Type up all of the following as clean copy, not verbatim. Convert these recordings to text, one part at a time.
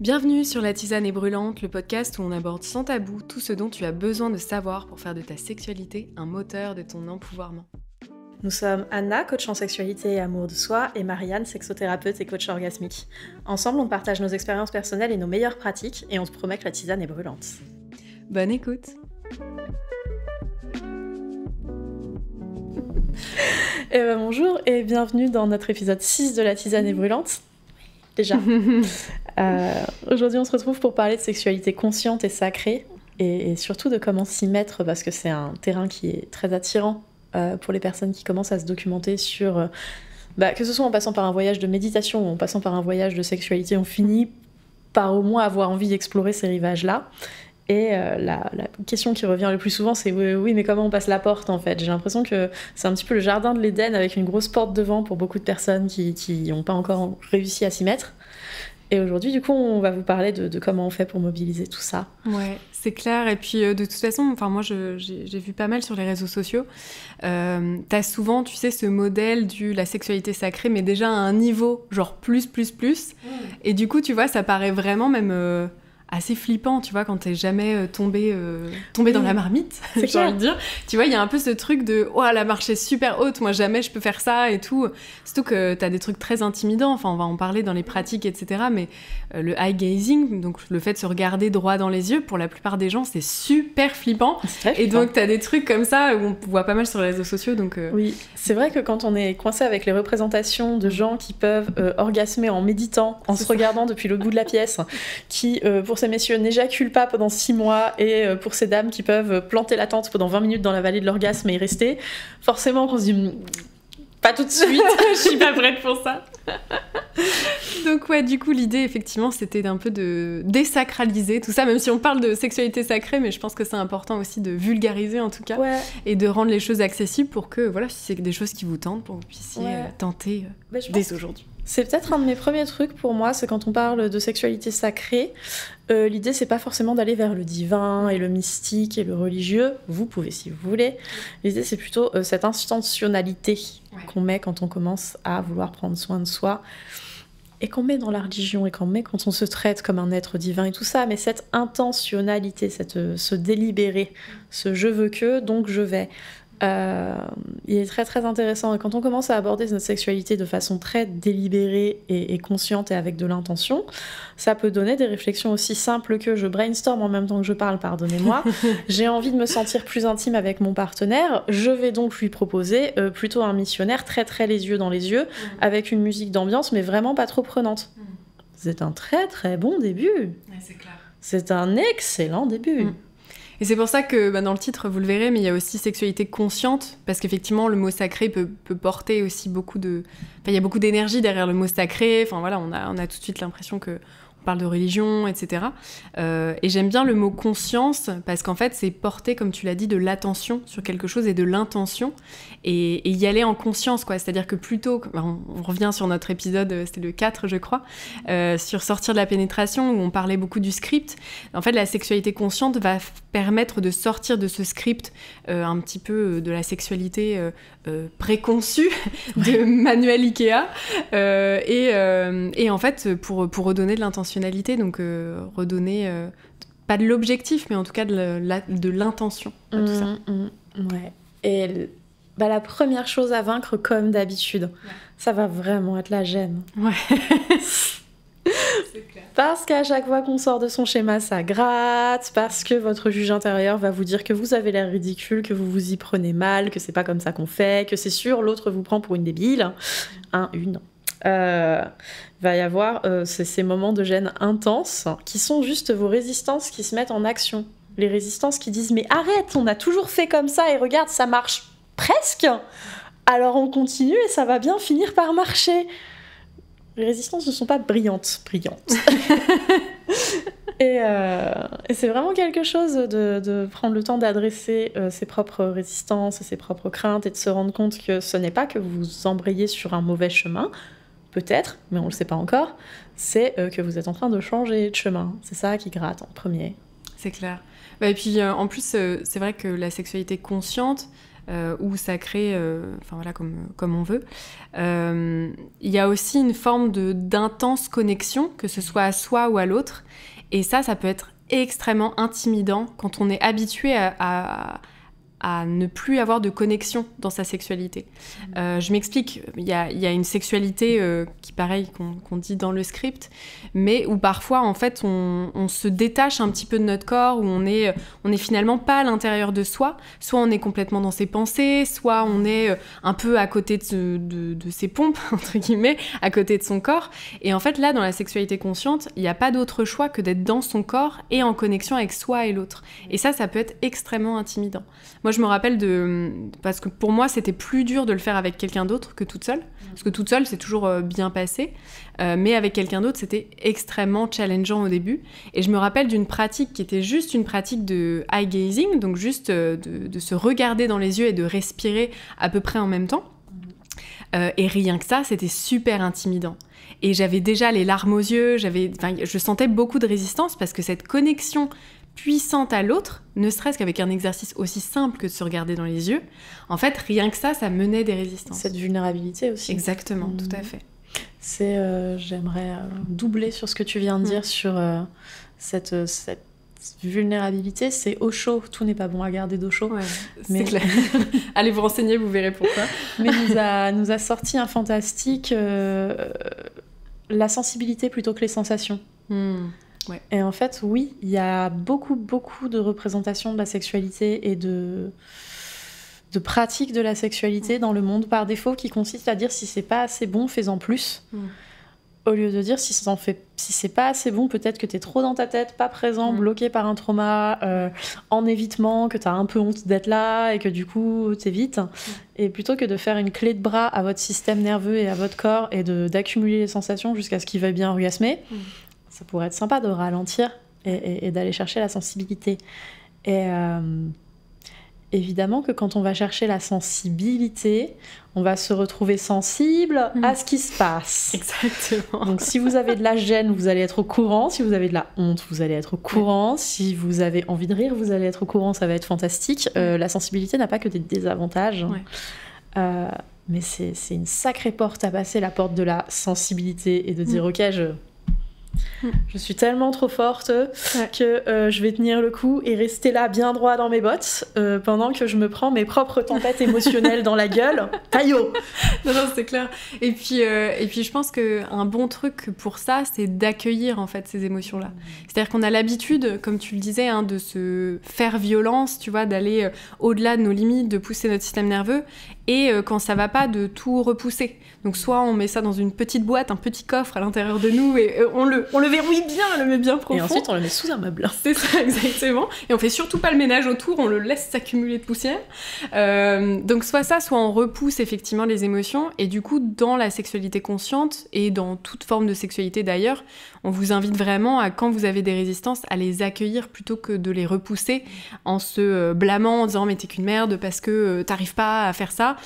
Bienvenue sur La Tisane est brûlante, le podcast où on aborde sans tabou tout ce dont tu as besoin de savoir pour faire de ta sexualité un moteur de ton empouvoirment. Nous sommes Anna, coach en sexualité et amour de soi, et Marianne, sexothérapeute et coach orgasmique. Ensemble, on partage nos expériences personnelles et nos meilleures pratiques, et on te promet que la tisane est brûlante. Bonne écoute. Bonjour et bienvenue dans notre épisode 6 de La Tisane est brûlante. Déjà. Aujourd'hui, on se retrouve pour parler de sexualité consciente et sacrée, et surtout de comment s'y mettre, parce que c'est un terrain qui est très attirant pour les personnes qui commencent à se documenter sur... que ce soit en passant par un voyage de méditation ou en passant par un voyage de sexualité, on finit par au moins avoir envie d'explorer ces rivages-là. Et la question qui revient le plus souvent, c'est oui, mais comment on passe la porte en fait ? J'ai l'impression que c'est un petit peu le jardin de l'Éden avec une grosse porte devant pour beaucoup de personnes qui n'ont pas encore réussi à s'y mettre. Et aujourd'hui, du coup, on va vous parler de comment on fait pour mobiliser tout ça. Ouais, c'est clair. Et puis, de toute façon, moi, j'ai vu pas mal sur les réseaux sociaux. T'as souvent, tu sais, ce modèle de la sexualité sacrée, mais déjà à un niveau, genre plus. Et du coup, tu vois, ça paraît vraiment même... assez flippant, tu vois, quand t'es jamais tombé dans la marmite, j'ai envie de dire. Tu vois, il y a un peu ce truc de « Oh, la marche est super haute, moi jamais je peux faire ça » et tout. Surtout que t'as des trucs très intimidants, enfin, on va en parler dans les pratiques, etc. Mais le eye gazing, donc le fait de se regarder droit dans les yeux, pour la plupart des gens, c'est super flippant. C'est très et donc, t'as des trucs comme ça où on voit pas mal sur les réseaux sociaux, donc... Oui, c'est vrai que quand on est coincé avec les représentations de gens qui peuvent orgasmer en méditant, en se regardant depuis le bout de la pièce, qui, pour ces messieurs, n'éjaculent pas pendant 6 mois, et pour ces dames qui peuvent planter la tente pendant 20 minutes dans la vallée de l'orgasme et y rester, forcément qu'on se dit pas tout de suite, je suis pas prête pour ça. Donc ouais, du coup l'idée effectivement c'était d'un peu de désacraliser tout ça, même si on parle de sexualité sacrée, mais je pense que c'est important aussi de vulgariser en tout cas, et de rendre les choses accessibles pour que voilà, si c'est des choses qui vous tentent, pour que vous puissiez tenter dès aujourd'hui. C'est peut-être un de mes premiers trucs pour moi, c'est quand on parle de sexualité sacrée, l'idée c'est pas forcément d'aller vers le divin et le mystique et le religieux, vous pouvez si vous voulez, l'idée c'est plutôt cette intentionnalité qu'on met quand on commence à vouloir prendre soin de soi, et qu'on met dans la religion, et qu'on met quand on se traite comme un être divin et tout ça, mais cette intentionnalité, ce délibéré, ce je veux que, donc je vais... il est très très intéressant, et quand on commence à aborder notre sexualité de façon très délibérée et consciente et avec de l'intention, ça peut donner des réflexions aussi simples que je brainstorm en même temps que je parle, pardonnez-moi, j'ai envie de me sentir plus intime avec mon partenaire, je vais donc lui proposer plutôt un missionnaire très très les yeux dans les yeux, avec une musique d'ambiance mais vraiment pas trop prenante. C'est un très très bon début. C'est clair. C'est un excellent début. Et c'est pour ça que dans le titre, vous le verrez, mais il y a aussi sexualité consciente, parce qu'effectivement, le mot sacré peut porter aussi beaucoup de... Enfin, il y a beaucoup d'énergie derrière le mot sacré, enfin voilà, on a tout de suite l'impression que on parle de religion, etc. Et j'aime bien le mot conscience, parce qu'en fait, c'est porter, comme tu l'as dit, de l'attention sur quelque chose et de l'intention, et y aller en conscience, quoi. C'est-à-dire que plutôt... On revient sur notre épisode, c'était le 4, je crois, sur sortir de la pénétration, où on parlait beaucoup du script. En fait, la sexualité consciente va permettre de sortir de ce script un petit peu de la sexualité préconçue de manuel Ikea, et en fait, pour redonner de l'intentionnalité, donc redonner... pas de l'objectif, mais en tout cas de l'intention à tout ça. Ouais. Et la première chose à vaincre, comme d'habitude, ça va vraiment être la gêne. Ouais. C'est clair. Parce qu'à chaque fois qu'on sort de son schéma, ça gratte, parce que votre juge intérieur va vous dire que vous avez l'air ridicule, que vous vous y prenez mal, que c'est pas comme ça qu'on fait, que c'est sûr, l'autre vous prend pour une débile. Va y avoir ces moments de gêne intenses qui sont juste vos résistances qui se mettent en action. Les résistances qui disent « Mais arrête, on a toujours fait comme ça et regarde, ça marche presque. Alors on continue et ça va bien finir par marcher. » Les résistances ne sont pas brillantes. Et c'est vraiment quelque chose de prendre le temps d'adresser ses propres résistances, ses propres craintes, et de se rendre compte que ce n'est pas que vous embrayez sur un mauvais chemin, peut-être, mais on ne le sait pas encore, c'est que vous êtes en train de changer de chemin. C'est ça qui gratte en premier. C'est clair. Et puis en plus, c'est vrai que la sexualité consciente, ou sacré, enfin voilà, comme on veut. Il y a aussi une forme d'intense connexion, que ce soit à soi ou à l'autre. Et ça peut être extrêmement intimidant quand on est habitué à ne plus avoir de connexion dans sa sexualité. Je m'explique, il y a une sexualité qui, pareil, qu'on dit dans le script, mais où parfois, en fait, on se détache un petit peu de notre corps, où on est finalement pas à l'intérieur de soi, soit on est complètement dans ses pensées, soit on est un peu à côté de ses pompes, entre guillemets, à côté de son corps. Et en fait, là, dans la sexualité consciente, il n'y a pas d'autre choix que d'être dans son corps et en connexion avec soi et l'autre. Et ça peut être extrêmement intimidant. Moi, je me rappelle parce que pour moi, c'était plus dur de le faire avec quelqu'un d'autre que toute seule. Parce que toute seule, c'est toujours bien passé. Mais avec quelqu'un d'autre, c'était extrêmement challengeant au début. Et je me rappelle d'une pratique qui était juste une pratique de eye gazing, donc juste de se regarder dans les yeux et de respirer à peu près en même temps. Et rien que ça, c'était super intimidant. Et j'avais déjà les larmes aux yeux, je sentais beaucoup de résistance parce que cette connexion puissante à l'autre, ne serait-ce qu'avec un exercice aussi simple que de se regarder dans les yeux, en fait, rien que ça menait des résistances. Cette vulnérabilité aussi. Exactement, tout à fait. J'aimerais doubler sur ce que tu viens de dire sur cette vulnérabilité. C'est au chaud, tout n'est pas bon à garder d'eau chaud. Ouais, c'est clair. Allez vous renseigner, vous verrez pourquoi. Mais nous a sorti un fantastique, la sensibilité plutôt que les sensations. Ouais. Et en fait, oui, il y a beaucoup de représentations de la sexualité et de pratiques de la sexualité dans le monde par défaut qui consistent à dire si c'est pas assez bon, fais-en plus. Au lieu de dire si c'est pas assez bon, peut-être que t'es trop dans ta tête, pas présent, bloqué par un trauma, en évitement, que t'as un peu honte d'être là et que du coup t'évites. Et plutôt que de faire une clé de bras à votre système nerveux et à votre corps et d'accumuler les sensations jusqu'à ce qu'il veuille bien orgasmer, ça pourrait être sympa de ralentir et d'aller chercher la sensibilité. Et évidemment que quand on va chercher la sensibilité, on va se retrouver sensible à ce qui se passe. Exactement. Donc si vous avez de la gêne, vous allez être au courant. Si vous avez de la honte, vous allez être au courant. Si vous avez envie de rire, vous allez être au courant. Ça va être fantastique. La sensibilité n'a pas que des désavantages. Mais c'est une sacrée porte à passer, la porte de la sensibilité, et de dire ok, je suis tellement trop forte que je vais tenir le coup et rester là bien droit dans mes bottes pendant que je me prends mes propres tempêtes émotionnelles dans la gueule. Taillot. Non, c'est clair. Et puis je pense qu'un bon truc pour ça, c'est d'accueillir en fait ces émotions-là. C'est-à-dire qu'on a l'habitude, comme tu le disais, de se faire violence, tu vois, d'aller au-delà de nos limites, de pousser notre système nerveux, et quand ça va pas, de tout repousser. Donc soit on met ça dans une petite boîte, un petit coffre à l'intérieur de nous, et on le verrouille bien, on le met bien profond. Et ensuite on le met sous un meuble. C'est ça, exactement. Et on fait surtout pas le ménage autour, on le laisse s'accumuler de poussière. Donc soit ça, soit on repousse effectivement les émotions. Et du coup, dans la sexualité consciente, et dans toute forme de sexualité d'ailleurs, on vous invite vraiment à, quand vous avez des résistances, à les accueillir plutôt que de les repousser en se blâmant, en disant « mais t'es qu'une merde parce que t'arrives pas à faire ça ».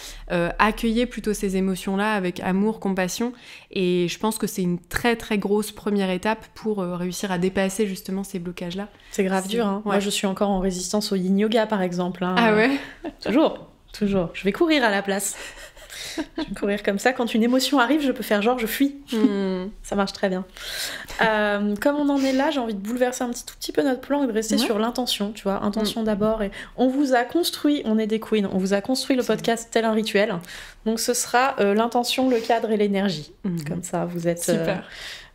Accueillez plutôt ces émotions-là avec amour, compassion. Et je pense que c'est une très très grosse première étape pour réussir à dépasser justement ces blocages-là. C'est grave dur, hein. Ouais. Moi je suis encore en résistance au yin yoga par exemple. Hein. Ah ouais. Toujours. Je vais courir à la place. Je vais courir comme ça. Quand une émotion arrive, je peux faire genre je fuis. Ça marche très bien. Comme on en est là, j'ai envie de bouleverser tout petit peu notre plan et de rester sur l'intention, tu vois. Intention d'abord. Et on vous a construit, on est des queens, on vous a construit le podcast tel un rituel. Donc ce sera l'intention, le cadre et l'énergie. Comme ça, vous êtes... Super.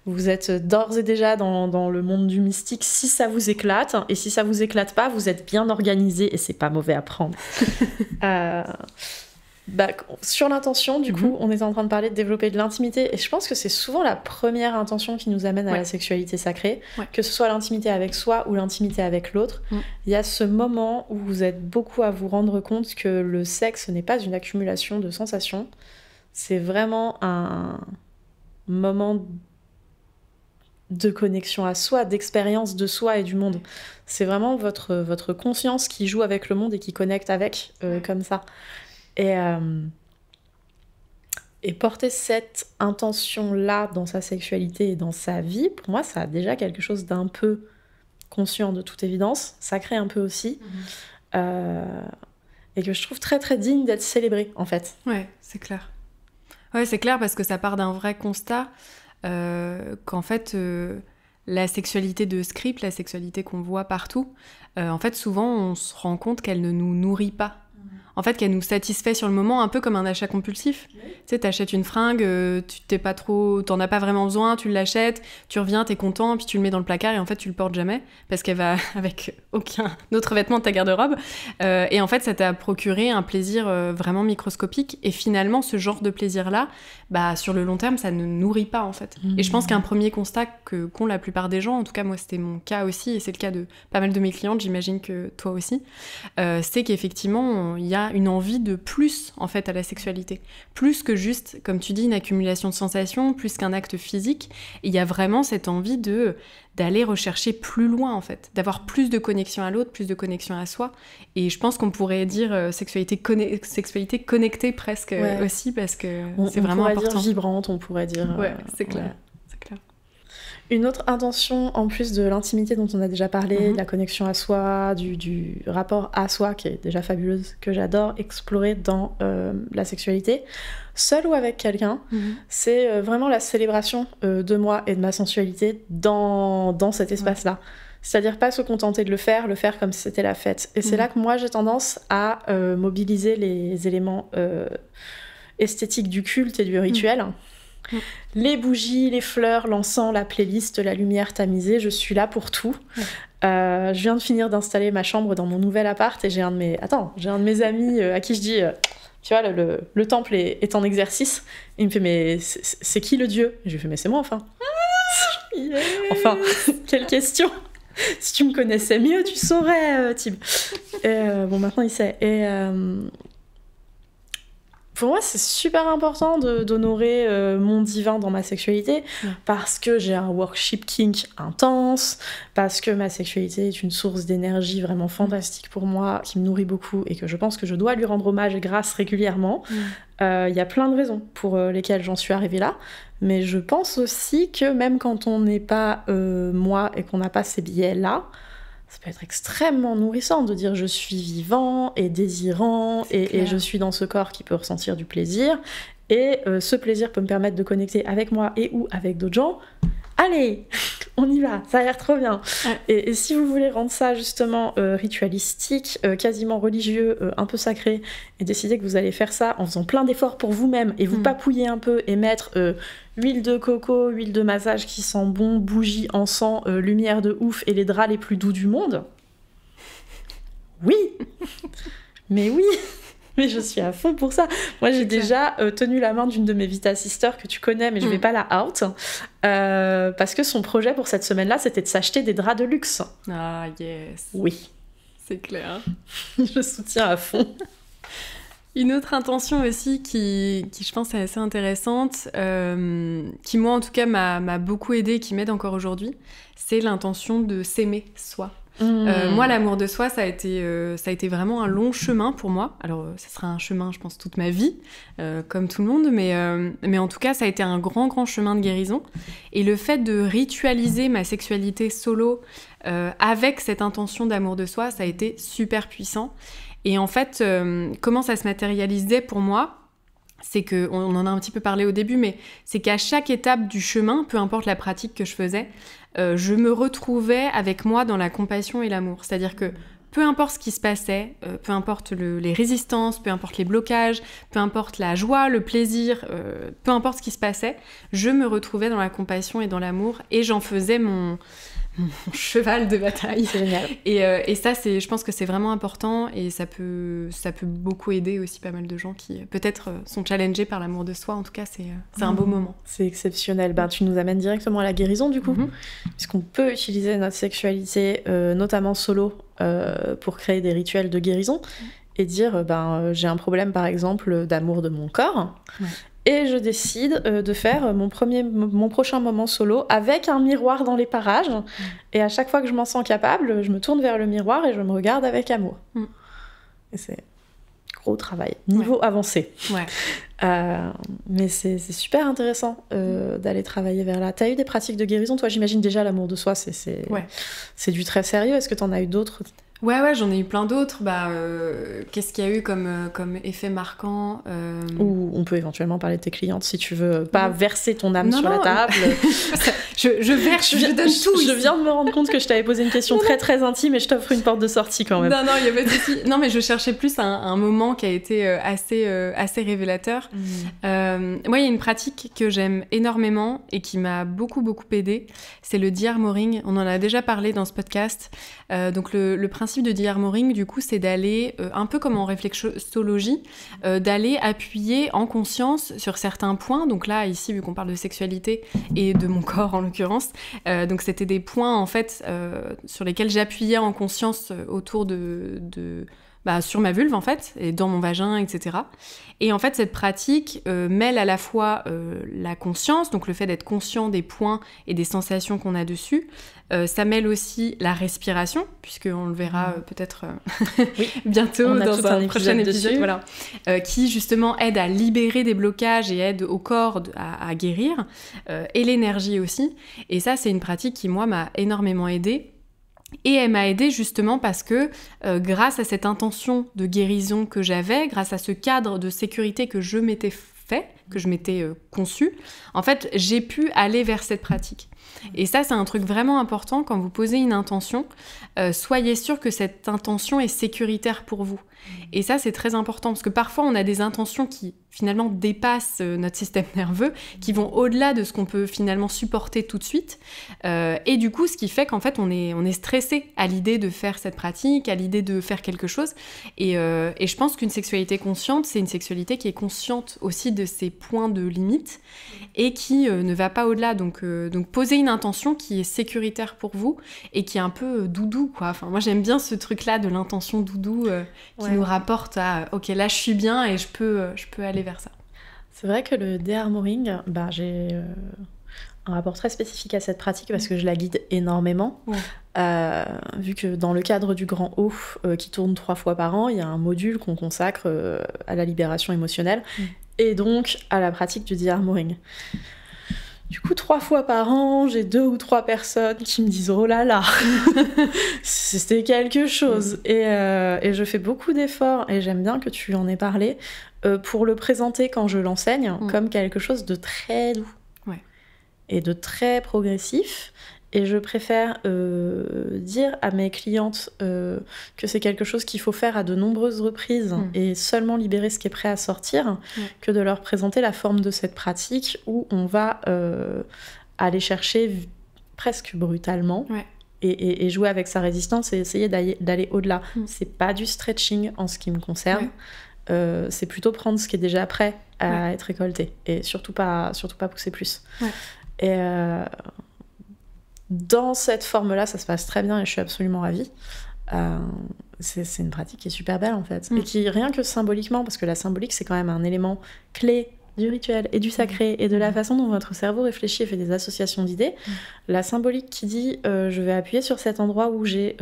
Vous êtes d'ores et déjà dans le monde du mystique si ça vous éclate. Et si ça vous éclate pas, vous êtes bien organisé et c'est pas mauvais à prendre. Sur l'intention, du coup, on est en train de parler de développer de l'intimité. Et je pense que c'est souvent la première intention qui nous amène à la sexualité sacrée. Que ce soit l'intimité avec soi ou l'intimité avec l'autre. Il y a ce moment où vous êtes beaucoup à vous rendre compte que le sexe n'est pas une accumulation de sensations. C'est vraiment un moment de connexion à soi, d'expérience de soi et du monde. C'est vraiment votre conscience qui joue avec le monde et qui connecte avec, comme ça. Et porter cette intention-là dans sa sexualité et dans sa vie, pour moi, ça a déjà quelque chose d'un peu conscient de toute évidence, sacré un peu aussi. et que je trouve très très digne d'être célébrée, en fait. Ouais, c'est clair. Ouais, c'est clair parce que ça part d'un vrai constat qu'en fait, la sexualité de script, la sexualité qu'on voit partout, en fait, souvent, on se rend compte qu'elle ne nous nourrit pas. En fait, qu'elle nous satisfait sur le moment, un peu comme un achat compulsif. Oui. Tu sais, t'achètes une fringue, t'en as pas vraiment besoin, tu l'achètes, tu reviens, t'es content, puis tu le mets dans le placard et en fait, tu le portes jamais parce qu'elle va avec aucun autre vêtement de ta garde-robe. Et en fait, ça t'a procuré un plaisir vraiment microscopique. Et finalement, ce genre de plaisir-là, bah, sur le long terme, ça ne nourrit pas, en fait. Et je pense qu'un premier constat qu'ont la plupart des gens, en tout cas, moi, c'était mon cas aussi, et c'est le cas de pas mal de mes clientes, j'imagine que toi aussi, c'est qu'effectivement, il y a une envie de plus, en fait, à la sexualité. Plus que juste, comme tu dis, une accumulation de sensations, plus qu'un acte physique. Et il y a vraiment cette envie d'aller rechercher plus loin, en fait. D'avoir plus de connexion à l'autre, plus de connexion à soi. Et je pense qu'on pourrait dire sexualité connectée presque aussi, parce que c'est vraiment important. On pourrait dire vibrante, on pourrait dire... Ouais, c'est clair. C'est clair. Une autre intention, en plus de l'intimité dont on a déjà parlé, de la connexion à soi, du rapport à soi, qui est déjà fabuleuse, que j'adore explorer dans la sexualité, seule ou avec quelqu'un, c'est vraiment la célébration de moi et de ma sensualité dans cet espace-là. C'est-à-dire pas se contenter de le faire comme si c'était la fête. Et c'est là que moi, j'ai tendance à mobiliser les éléments esthétiques du culte et du rituel. Les bougies, les fleurs, l'encens, la playlist, la lumière tamisée, je suis là pour tout. Je viens de finir d'installer ma chambre dans mon nouvel appart et j'ai un de mes amis à qui je dis tu vois, le temple est en exercice. Et il me fait mais c'est qui le dieu? Et je lui fais mais c'est moi enfin. Yes. Enfin, quelle question. Si tu me connaissais mieux, tu saurais, Tim. Bon, maintenant il sait. Et pour moi, c'est super important d'honorer mon divin dans ma sexualité parce que j'ai un worship kink intense, parce que ma sexualité est une source d'énergie vraiment fantastique pour moi, qui me nourrit beaucoup et que je pense que je dois lui rendre hommage et grâce régulièrement. Y a plein de raisons pour lesquelles j'en suis arrivée là, mais je pense aussi que même quand on n'est pas moi et qu'on n'a pas ces biais-là, ça peut être extrêmement nourrissant de dire je suis vivant et désirant et je suis dans ce corps qui peut ressentir du plaisir et ce plaisir peut me permettre de connecter avec moi et ou avec d'autres gens. Allez, on y va, ça a l'air trop bien. Et si vous voulez rendre ça justement ritualistique, quasiment religieux, un peu sacré, et décider que vous allez faire ça en faisant plein d'efforts pour vous-même et vous papouiller un peu et mettre huile de coco, huile de massage qui sent bon, bougie, encens, lumière de ouf et les draps les plus doux du monde. Oui. Mais oui. Mais je suis à fond pour ça. Moi, j'ai déjà tenu la main d'une de mes Vita Sisters que tu connais, mais je vais pas la out. Parce que son projet pour cette semaine-là, c'était de s'acheter des draps de luxe. Ah, yes. Oui. C'est clair. Je soutiens à fond. Une autre intention aussi qui je pense est assez intéressante, qui moi en tout cas m'a beaucoup aidée, qui m'aide encore aujourd'hui, c'est l'intention de s'aimer soi. Moi, l'amour de soi, ça a été vraiment un long chemin pour moi. Alors, ça sera un chemin, je pense, toute ma vie, comme tout le monde, mais en tout cas, ça a été un grand, grand chemin de guérison. Et le fait de ritualiser ma sexualité solo avec cette intention d'amour de soi, ça a été super puissant. Et en fait, comment ça se matérialisait pour moi ? C'est que, on en a un petit peu parlé au début, mais c'est qu'à chaque étape du chemin, peu importe la pratique que je faisais, je me retrouvais avec moi dans la compassion et l'amour. C'est-à-dire que peu importe ce qui se passait, peu importe les résistances, peu importe les blocages, peu importe la joie, le plaisir, peu importe ce qui se passait, je me retrouvais dans la compassion et dans l'amour et j'en faisais mon cheval de bataille. C'est génial. Et ça, je pense que c'est vraiment important et ça peut beaucoup aider aussi pas mal de gens qui peut-être sont challengés par l'amour de soi. En tout cas, c'est un beau moment. C'est exceptionnel. Tu nous amènes directement à la guérison du coup, puisqu'on peut utiliser notre sexualité, notamment solo, pour créer des rituels de guérison et dire j'ai un problème par exemple d'amour de mon corps. Ouais. Et je décide de faire mon prochain moment solo avec un miroir dans les parages. Et à chaque fois que je m'en sens capable, je me tourne vers le miroir et je me regarde avec amour. Et c'est gros travail, niveau avancé. Ouais. Mais c'est super intéressant d'aller travailler vers là. T'as eu des pratiques de guérison? Toi, j'imagine déjà l'amour de soi, c'est du très sérieux. Est-ce que t'en as eu d'autres? Ouais, j'en ai eu plein d'autres. Qu'est-ce qu'il y a eu comme effet marquant Ou on peut éventuellement parler de tes clientes si tu veux pas verser ton âme sur la table. je verse, je donne tout. Je viens de me rendre compte que je t'avais posé une question très très intime et je t'offre une porte de sortie quand même. Non, il y a pas de souci. Non, mais je cherchais plus un moment qui a été assez révélateur. Moi, il y a une pratique que j'aime énormément et qui m'a beaucoup aidée. C'est le de-armoring. On en a déjà parlé dans ce podcast. Donc le principe de de-armoring, du coup, c'est d'aller, un peu comme en réflexologie, d'aller appuyer en conscience sur certains points. Donc là, ici, vu qu'on parle de sexualité et de mon corps en l'occurrence, donc c'était des points en fait sur lesquels j'appuyais en conscience autour sur ma vulve en fait, et dans mon vagin, etc. Et en fait, cette pratique mêle à la fois la conscience, donc le fait d'être conscient des points et des sensations qu'on a dessus. Ça mêle aussi la respiration, puisqu'on le verra peut-être bientôt dans un prochain épisode, voilà, qui justement aide à libérer des blocages et aide au corps à guérir, et l'énergie aussi. Et ça, c'est une pratique qui, moi, m'a énormément aidée. Et elle m'a aidée justement parce que grâce à cette intention de guérison que j'avais, grâce à ce cadre de sécurité que je m'étais fait, que je m'étais conçu, en fait, j'ai pu aller vers cette pratique. Et ça, c'est un truc vraiment important quand vous posez une intention. Soyez sûr que cette intention est sécuritaire pour vous. Et ça, c'est très important parce que parfois, on a des intentions qui finalement dépassent notre système nerveux, qui vont au-delà de ce qu'on peut finalement supporter tout de suite. Et du coup, ce qui fait qu'en fait, on est stressé à l'idée de faire cette pratique, à l'idée de faire quelque chose. Et je pense qu'une sexualité consciente, c'est une sexualité qui est consciente aussi de ses points de limite et qui ne va pas au-delà. Donc posez une intention qui est sécuritaire pour vous et qui est un peu doudou, quoi. Enfin, moi, j'aime bien ce truc-là de l'intention doudou qui nous rapporte à « Ok, là, je suis bien et je peux aller vers ça. » C'est vrai que le de-armoring, j'ai un rapport très spécifique à cette pratique parce que je la guide énormément. Vu que dans le cadre du Grand O, qui tourne 3 fois par an, il y a un module qu'on consacre à la libération émotionnelle et donc à la pratique du de-armoring. Du coup, 3 fois par an, j'ai 2 ou 3 personnes qui me disent « Oh là là, c'était quelque chose !» Et je fais beaucoup d'efforts, et j'aime bien que tu en aies parlé, pour le présenter quand je l'enseigne comme quelque chose de très doux et de très progressif. Et je préfère dire à mes clientes que c'est quelque chose qu'il faut faire à de nombreuses reprises et seulement libérer ce qui est prêt à sortir, que de leur présenter la forme de cette pratique où on va aller chercher presque brutalement et jouer avec sa résistance et essayer d'aller au-delà. C'est pas du stretching en ce qui me concerne. C'est plutôt prendre ce qui est déjà prêt à être récolté et surtout pas pousser plus. Et dans cette forme-là, ça se passe très bien et je suis absolument ravie. C'est une pratique qui est super belle en fait. Et qui, rien que symboliquement, parce que la symbolique c'est quand même un élément clé du rituel et du sacré et de la façon dont votre cerveau réfléchit et fait des associations d'idées, la symbolique qui dit je vais appuyer sur cet endroit où j'ai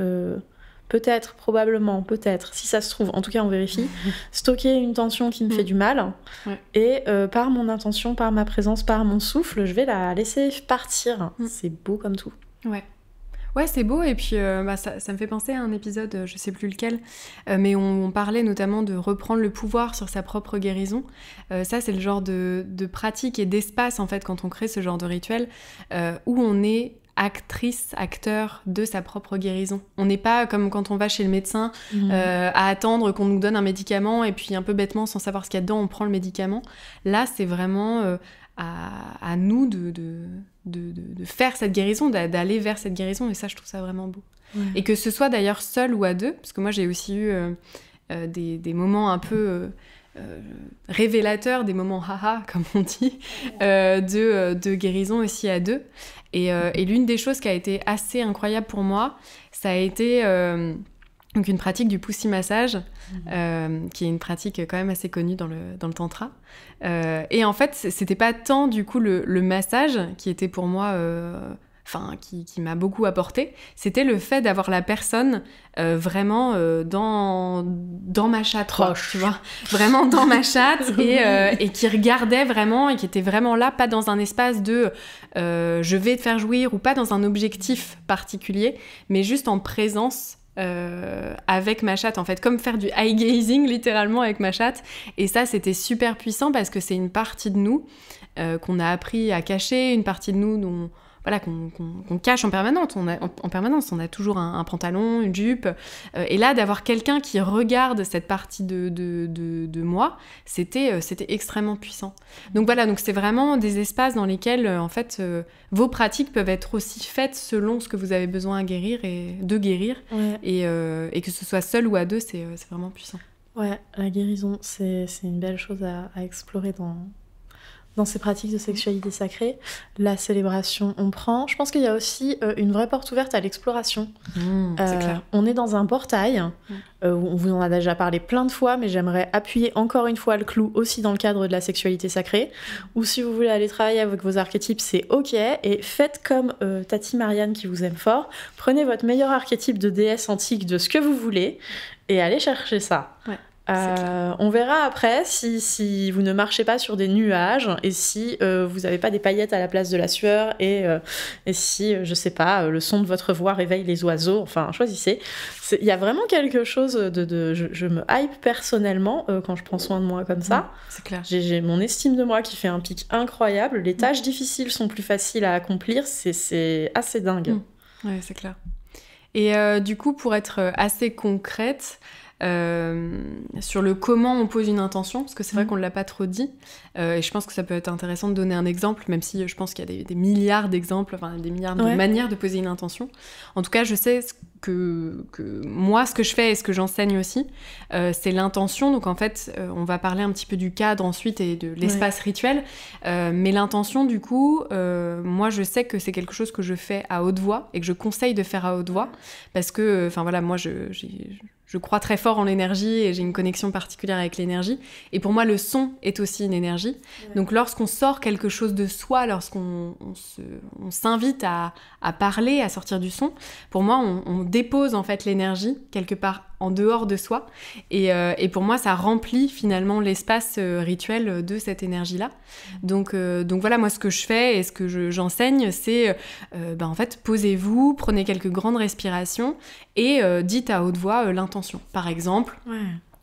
probablement, si ça se trouve, en tout cas on vérifie, stocker une tension qui me fait du mal et par mon intention, par ma présence, par mon souffle, je vais la laisser partir. C'est beau comme tout. Ouais, c'est beau, et puis ça me fait penser à un épisode, je sais plus lequel, mais on parlait notamment de reprendre le pouvoir sur sa propre guérison. Ça, c'est le genre de pratique et d'espace, en fait, quand on crée ce genre de rituel, où on est actrice, acteur de sa propre guérison. On n'est pas comme quand on va chez le médecin à attendre qu'on nous donne un médicament et puis un peu bêtement, sans savoir ce qu'il y a dedans, on prend le médicament. Là, c'est vraiment à nous de faire cette guérison, d'aller vers cette guérison, et ça, je trouve ça vraiment beau. Et que ce soit d'ailleurs seul ou à deux, parce que moi, j'ai aussi eu des moments un peu révélateurs, des moments haha, comme on dit, de guérison aussi à deux. Et l'une des choses qui a été assez incroyable pour moi, ça a été donc une pratique du pussy massage, qui est une pratique quand même assez connue dans le tantra. Et en fait, c'était pas tant du coup le massage qui était pour moi... qui m'a beaucoup apporté, c'était le fait d'avoir la personne vraiment dans ma chatte, tu vois, vraiment dans ma chatte, et qui regardait vraiment, et qui était vraiment là, pas dans un espace de je vais te faire jouir, ou pas dans un objectif particulier, mais juste en présence avec ma chatte, en fait, comme faire du eye gazing littéralement avec ma chatte. Et ça, c'était super puissant parce que c'est une partie de nous qu'on a appris à cacher, une partie de nous dont voilà, qu'on cache en permanence. On a toujours un pantalon, une jupe. Et là, d'avoir quelqu'un qui regarde cette partie de moi, c'était extrêmement puissant. Donc voilà, donc c'est vraiment des espaces dans lesquels, en fait, vos pratiques peuvent être aussi faites selon ce que vous avez besoin de guérir, ouais. Et que ce soit seul ou à deux, c'est vraiment puissant. Ouais, la guérison, c'est une belle chose à explorer dans ces pratiques de sexualité sacrée. La célébration, on prend. Je pense qu'il y a aussi une vraie porte ouverte à l'exploration. C'est clair. On est dans un portail. On vous en a déjà parlé plein de fois, mais j'aimerais appuyer encore une fois le clou aussi dans le cadre de la sexualité sacrée. Ou si vous voulez aller travailler avec vos archétypes, c'est OK. Et faites comme Tati Marianne qui vous aime fort. Prenez votre meilleur archétype de déesse antique de ce que vous voulez et allez chercher ça. Ouais. On verra après si vous ne marchez pas sur des nuages et si vous n'avez pas des paillettes à la place de la sueur et si, je sais pas, le son de votre voix réveille les oiseaux. Enfin, choisissez. Il y a vraiment quelque chose je me hype personnellement quand je prends soin de moi comme ça. C'est clair. J'ai mon estime de moi qui fait un pic incroyable. Les tâches difficiles sont plus faciles à accomplir. C'est assez dingue. Ouais, c'est clair. Et du coup, pour être assez concrète, sur le comment on pose une intention, parce que c'est vrai qu'on ne l'a pas trop dit, et je pense que ça peut être intéressant de donner un exemple, même si je pense qu'il y a des milliards d'exemples, enfin des milliards de manières de poser une intention. En tout cas, je sais que moi, ce que je fais et ce que j'enseigne aussi, c'est l'intention. Donc en fait, on va parler un petit peu du cadre ensuite et de l'espace rituel, mais l'intention, du coup, moi je sais que c'est quelque chose que je fais à haute voix et que je conseille de faire à haute voix, parce que, enfin voilà, moi je crois très fort en l'énergie et j'ai une connexion particulière avec l'énergie. Et pour moi, le son est aussi une énergie. Ouais. Donc lorsqu'on sort quelque chose de soi, lorsqu'on on s'invite à parler, à sortir du son, pour moi, on dépose en fait l'énergie quelque part en dehors de soi. Et pour moi, ça remplit finalement l'espace rituel de cette énergie-là. Donc voilà, moi, ce que je fais et ce que j'enseigne, c'est en fait, posez-vous, prenez quelques grandes respirations et dites à haute voix l'intention. Par exemple,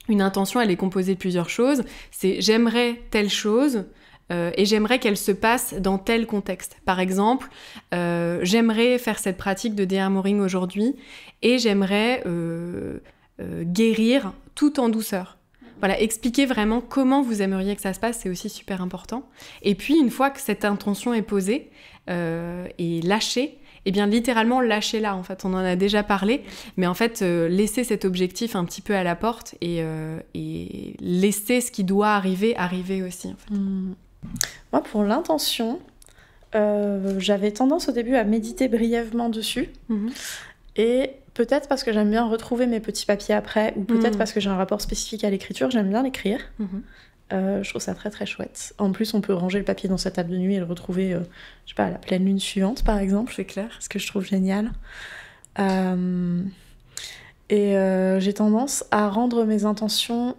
une intention, elle est composée de plusieurs choses. C'est « j'aimerais telle chose ». Et j'aimerais qu'elle se passe dans tel contexte. Par exemple, j'aimerais faire cette pratique de dearmoring aujourd'hui et j'aimerais guérir tout en douceur. Voilà, expliquez vraiment comment vous aimeriez que ça se passe, c'est aussi super important. Et puis, une fois que cette intention est posée et lâchée, eh bien, littéralement, lâchez-la, en fait. On en a déjà parlé, mais en fait, laissez cet objectif un petit peu à la porte et laissez ce qui doit arriver aussi, en fait. Moi, pour l'intention, j'avais tendance au début à méditer brièvement dessus. Et peut-être parce que j'aime bien retrouver mes petits papiers après, ou peut-être parce que j'ai un rapport spécifique à l'écriture, j'aime bien l'écrire. Je trouve ça très très chouette. En plus, on peut ranger le papier dans sa table de nuit et le retrouver, je sais pas, à la pleine lune suivante, par exemple. C'est clair. Ce que je trouve génial. J'ai tendance à rendre mes intentions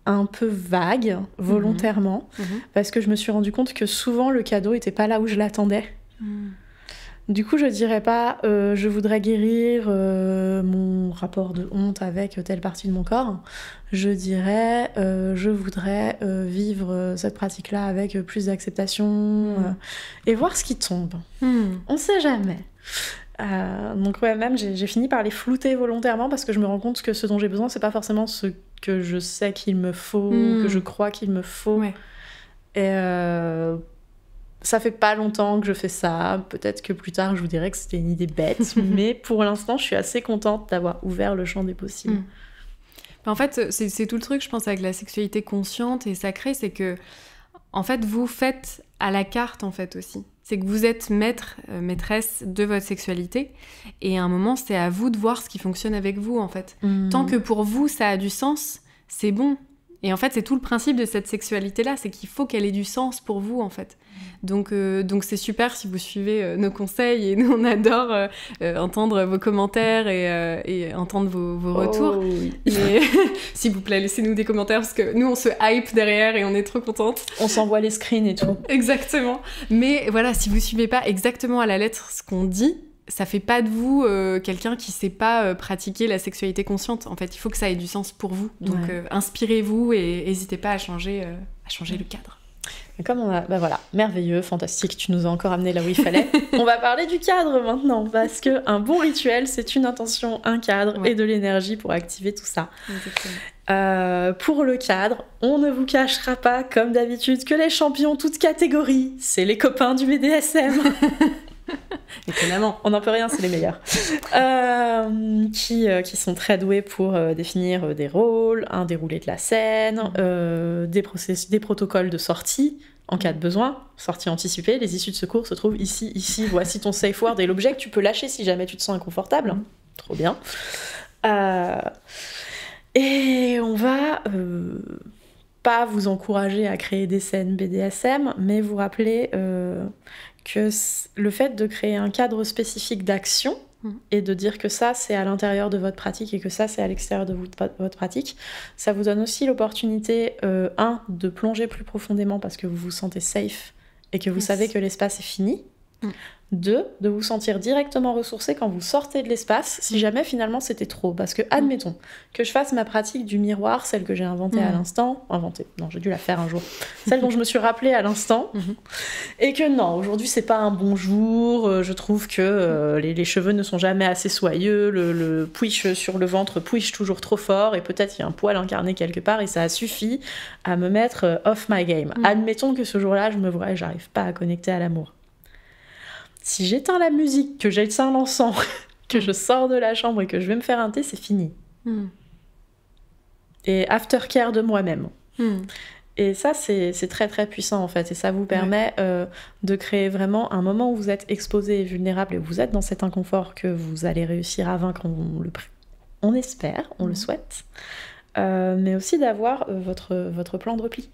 un peu vagues, volontairement, parce que je me suis rendu compte que souvent le cadeau était pas là où je l'attendais. Du coup, je dirais pas je voudrais guérir mon rapport de honte avec telle partie de mon corps. Je dirais je voudrais vivre cette pratique-là avec plus d'acceptation et voir ce qui tombe. On sait jamais. Donc ouais, même j'ai fini par les flouter volontairement parce que je me rends compte que ce dont j'ai besoin, c'est pas forcément ce que je sais qu'il me faut, que je crois qu'il me faut. Et ça fait pas longtemps que je fais ça. Peut-être que plus tard, je vous dirais que c'était une idée bête. Mais pour l'instant, je suis assez contente d'avoir ouvert le champ des possibles. En fait, c'est tout le truc, je pense, avec la sexualité consciente et sacrée, c'est que, en fait, vous faites à la carte, en fait, aussi. C'est que vous êtes maître, maîtresse de votre sexualité. Et à un moment, c'est à vous de voir ce qui fonctionne avec vous, en fait. Tant que pour vous, ça a du sens, c'est bon. Et en fait, c'est tout le principe de cette sexualité-là, c'est qu'il faut qu'elle ait du sens pour vous, en fait. Donc c'est super si vous suivez nos conseils, et nous, on adore entendre vos commentaires et entendre vos retours. Oui. Mais s'il vous plaît, laissez-nous des commentaires, parce que nous, on se hype derrière et on est trop contentes. On s'envoie les screens et tout. Exactement. Mais voilà, si vous suivez pas exactement à la lettre ce qu'on dit, ça fait pas de vous quelqu'un qui sait pas pratiquer la sexualité consciente. En fait, il faut que ça ait du sens pour vous. Donc, inspirez-vous et n'hésitez pas à changer le cadre. Et comme on a... Bah voilà, merveilleux, fantastique, tu nous as encore amené là où il fallait. On va parler du cadre maintenant, parce qu'un bon rituel, c'est une intention, un cadre et de l'énergie pour activer tout ça. Pour le cadre, on ne vous cachera pas, comme d'habitude, que les champions toutes catégories, c'est les copains du BDSM. Étonnamment. On n'en peut rien, c'est les meilleurs. Qui sont très doués pour définir des rôles, un déroulé de la scène, des protocoles de sortie en cas de besoin, sortie anticipée. Les issues de secours se trouvent ici, voici ton safe word et l'objet que tu peux lâcher si jamais tu te sens inconfortable. Trop bien. Et on va pas vous encourager à créer des scènes BDSM, mais vous rappeler que le fait de créer un cadre spécifique d'action et de dire que ça c'est à l'intérieur de votre pratique et que ça c'est à l'extérieur de votre pratique, ça vous donne aussi l'opportunité de plonger plus profondément parce que vous vous sentez safe et que vous savez que l'espace est fini. 2, de vous sentir directement ressourcé quand vous sortez de l'espace, si jamais finalement c'était trop. Parce que, admettons, que je fasse ma pratique du miroir, celle que j'ai inventée à l'instant, non, j'ai dû la faire un jour, celle dont je me suis rappelée à l'instant, et que non, aujourd'hui c'est pas un bon jour, je trouve que les cheveux ne sont jamais assez soyeux, le push sur le ventre push toujours trop fort, et peut-être il y a un poil incarné quelque part, et ça a suffi à me mettre off my game. Admettons que ce jour-là, je me vois et j'arrive pas à connecter à l'amour. Si j'éteins la musique, que j'éteins l'encens, que je sors de la chambre et que je vais me faire un thé, c'est fini. Et aftercare de moi-même. Et ça, c'est très très puissant en fait. Et ça vous permet de créer vraiment un moment où vous êtes exposé et vulnérable et où vous êtes dans cet inconfort que vous allez réussir à vaincre, on espère, on le souhaite. Mais aussi d'avoir votre plan de repli.